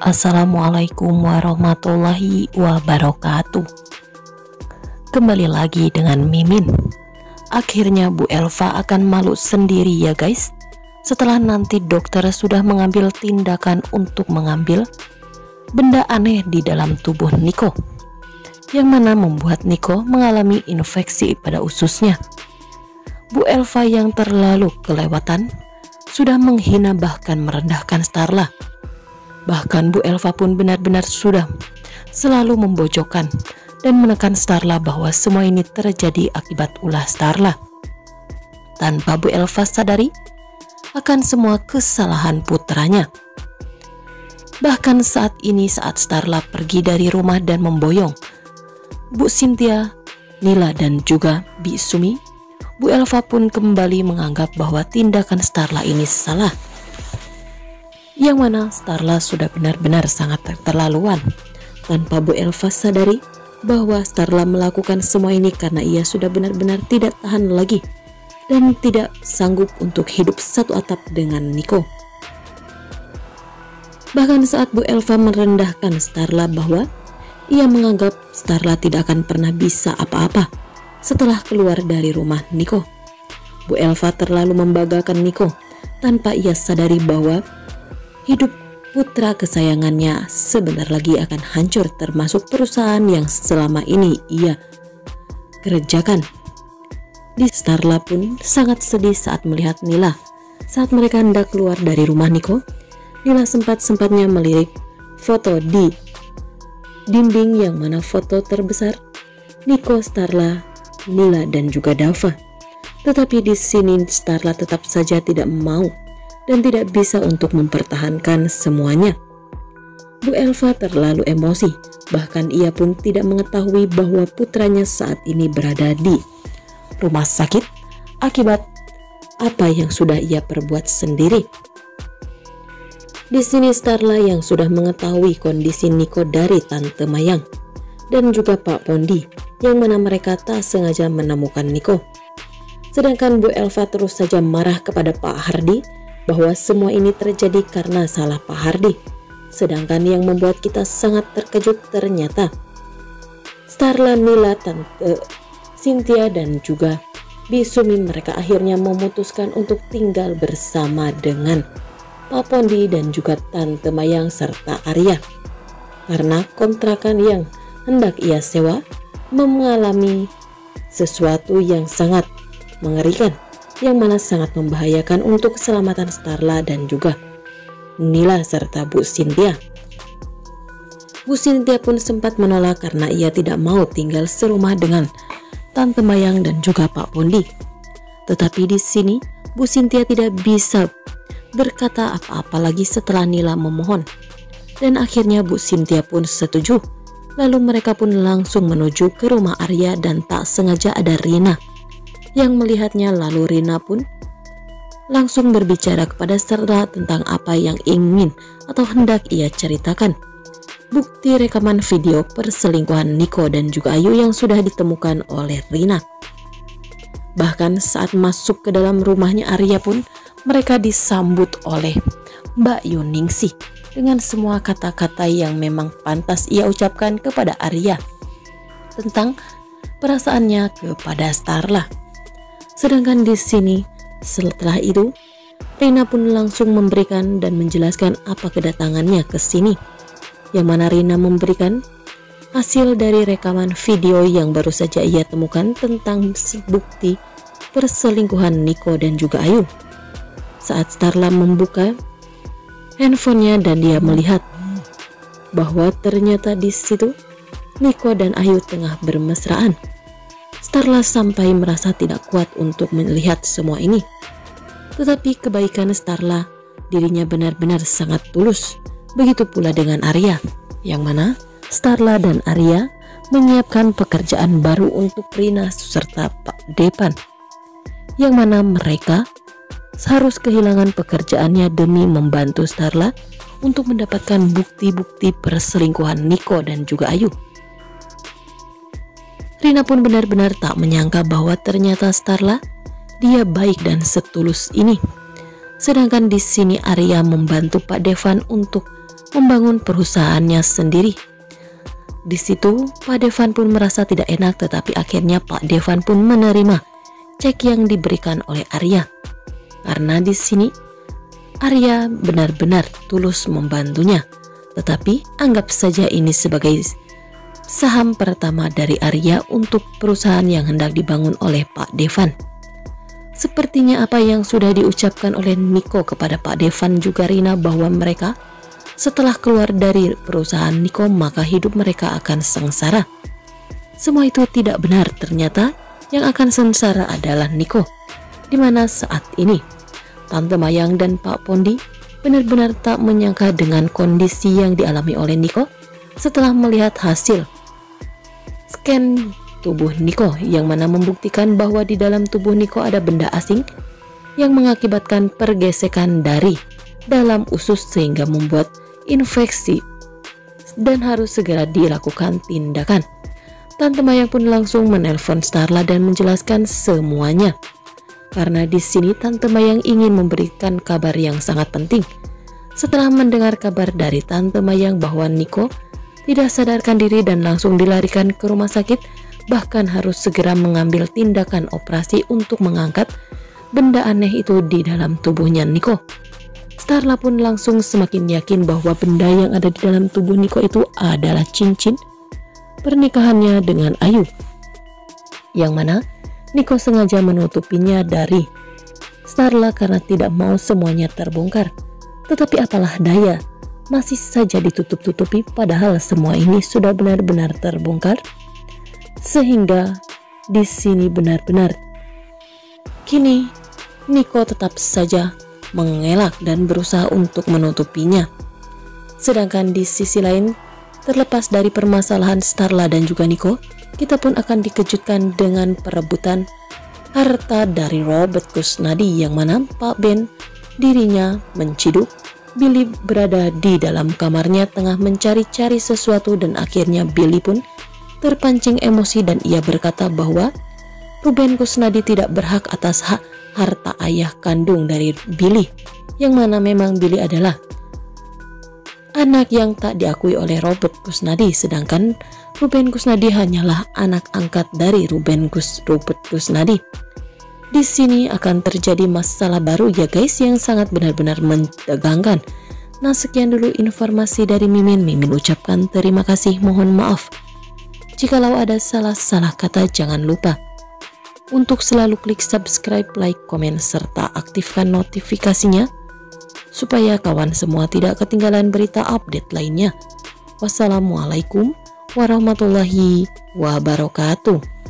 Assalamualaikum warahmatullahi wabarakatuh. Kembali lagi dengan Mimin. Akhirnya Bu Elva akan malu sendiri ya guys, setelah nanti dokter sudah mengambil tindakan untuk mengambil benda aneh di dalam tubuh Niko, yang mana membuat Niko mengalami infeksi pada ususnya. Bu Elva yang terlalu kelewatan sudah menghina bahkan merendahkan Starla. Bahkan Bu Elva pun benar-benar sudah selalu membojokkan dan menekan Starla bahwa semua ini terjadi akibat ulah Starla, tanpa Bu Elva sadari akan semua kesalahan putranya. Bahkan saat Starla pergi dari rumah dan memboyong Bu Cynthia, Nila dan juga Bi Sumi, Bu Elva pun kembali menganggap bahwa tindakan Starla ini salah, yang mana Starla sudah benar-benar sangat keterlaluan, tanpa Bu Elva sadari bahwa Starla melakukan semua ini karena ia sudah benar-benar tidak tahan lagi dan tidak sanggup untuk hidup satu atap dengan Niko. Bahkan saat Bu Elva merendahkan Starla bahwa ia menganggap Starla tidak akan pernah bisa apa-apa setelah keluar dari rumah Niko, Bu Elva terlalu membanggakan Niko tanpa ia sadari bahwa hidup putra kesayangannya sebentar lagi akan hancur, termasuk perusahaan yang selama ini ia kerjakan. Starla pun sangat sedih saat melihat Nila. Saat mereka hendak keluar dari rumah Niko, Nila sempat-sempatnya melirik foto di dinding, yang mana foto terbesar Niko, Starla, Nila dan juga Dava. Tetapi di sini Starla tetap saja tidak mau dan tidak bisa untuk mempertahankan semuanya. Bu Elva terlalu emosi, bahkan ia pun tidak mengetahui bahwa putranya saat ini berada di rumah sakit akibat apa yang sudah ia perbuat sendiri. Di sini Starla yang sudah mengetahui kondisi Niko dari Tante Mayang dan juga Pak Pondi, yang mana mereka tak sengaja menemukan Niko. Sedangkan Bu Elva terus saja marah kepada Pak Hardi bahwa semua ini terjadi karena salah Pak Hardi. Sedangkan yang membuat kita sangat terkejut ternyata Starla, Nila, Tante Cynthia dan juga Bi Sumi, mereka akhirnya memutuskan untuk tinggal bersama dengan Pak Pondi dan juga Tante Mayang serta Arya, karena kontrakan yang hendak ia sewa mengalami sesuatu yang sangat mengerikan, yang mana sangat membahayakan untuk keselamatan Starla dan juga Nila serta Bu Cynthia. Bu Cynthia pun sempat menolak karena ia tidak mau tinggal serumah dengan Tante Mayang dan juga Pak Pondi. Tetapi di sini Bu Cynthia tidak bisa berkata apa-apa lagi setelah Nila memohon, dan akhirnya Bu Cynthia pun setuju. Lalu mereka pun langsung menuju ke rumah Arya dan tak sengaja ada Rina yang melihatnya. Lalu Rina pun langsung berbicara kepada Starla tentang apa yang ingin atau hendak ia ceritakan. Bukti rekaman video perselingkuhan Niko dan juga Ayu yang sudah ditemukan oleh Rina. Bahkan saat masuk ke dalam rumahnya Arya pun mereka disambut oleh Mbak Yuningsih dengan semua kata-kata yang memang pantas ia ucapkan kepada Arya tentang perasaannya kepada Starla. Sedangkan di sini setelah itu Rina pun langsung memberikan dan menjelaskan apa kedatangannya ke sini, yang mana Rina memberikan hasil dari rekaman video yang baru saja ia temukan tentang bukti perselingkuhan Niko dan juga Ayu. Saat Starla membuka handphonenya dan dia melihat bahwa ternyata di situ Niko dan Ayu tengah bermesraan, Starla sampai merasa tidak kuat untuk melihat semua ini. Tetapi kebaikan Starla, dirinya benar-benar sangat tulus. Begitu pula dengan Arya, yang mana Starla dan Arya menyiapkan pekerjaan baru untuk Rina serta Pak Depan, yang mana mereka harus kehilangan pekerjaannya demi membantu Starla untuk mendapatkan bukti-bukti perselingkuhan Niko dan juga Ayu. Rina pun benar-benar tak menyangka bahwa ternyata Starla dia baik dan setulus ini. Sedangkan di sini Arya membantu Pak Devan untuk membangun perusahaannya sendiri. Di situ Pak Devan pun merasa tidak enak, tetapi akhirnya Pak Devan pun menerima cek yang diberikan oleh Arya. Karena di sini Arya benar-benar tulus membantunya, tetapi anggap saja ini sebagai saham pertama dari Arya untuk perusahaan yang hendak dibangun oleh Pak Devan. Sepertinya apa yang sudah diucapkan oleh Niko kepada Pak Devan juga Rina, bahwa mereka setelah keluar dari perusahaan Niko maka hidup mereka akan sengsara. Semua itu tidak benar, ternyata yang akan sengsara adalah Niko, dimana saat ini Tante Mayang dan Pak Pondi benar-benar tak menyangka dengan kondisi yang dialami oleh Niko setelah melihat hasil scan tubuh Niko, yang mana membuktikan bahwa di dalam tubuh Niko ada benda asing yang mengakibatkan pergesekan dari dalam usus sehingga membuat infeksi dan harus segera dilakukan tindakan. Tante Mayang pun langsung menelpon Starla dan menjelaskan semuanya. Karena di sini Tante Mayang ingin memberikan kabar yang sangat penting. Setelah mendengar kabar dari Tante Mayang bahwa Niko tidak sadarkan diri dan langsung dilarikan ke rumah sakit, bahkan harus segera mengambil tindakan operasi untuk mengangkat benda aneh itu di dalam tubuhnya Niko. Starla pun langsung semakin yakin bahwa benda yang ada di dalam tubuh Niko itu adalah cincin pernikahannya dengan Ayu, yang mana Niko sengaja menutupinya dari Starla karena tidak mau semuanya terbongkar. Tetapi apalah daya, masih saja ditutup-tutupi padahal semua ini sudah benar-benar terbongkar. Sehingga di sini benar-benar kini Niko tetap saja mengelak dan berusaha untuk menutupinya. Sedangkan di sisi lain, terlepas dari permasalahan Starla dan juga Niko, kita pun akan dikejutkan dengan perebutan harta dari Robert Kusnadi, yang mana Pak Ben dirinya menciduk Billy berada di dalam kamarnya tengah mencari-cari sesuatu, dan akhirnya Billy pun terpancing emosi dan ia berkata bahwa Ruben Kusnadi tidak berhak atas hak harta ayah kandung dari Billy, yang mana memang Billy adalah anak yang tak diakui oleh Robert Kusnadi, sedangkan Ruben Kusnadi hanyalah anak angkat dari Robert Kusnadi. Di sini akan terjadi masalah baru ya guys, yang sangat benar-benar mentegangkan. Nah, sekian dulu informasi dari Mimin. Mimin ucapkan terima kasih, mohon maaf jikalau ada salah-salah kata. Jangan lupa untuk selalu klik subscribe, like, komen, serta aktifkan notifikasinya supaya kawan semua tidak ketinggalan berita update lainnya. Wassalamualaikum warahmatullahi wabarakatuh.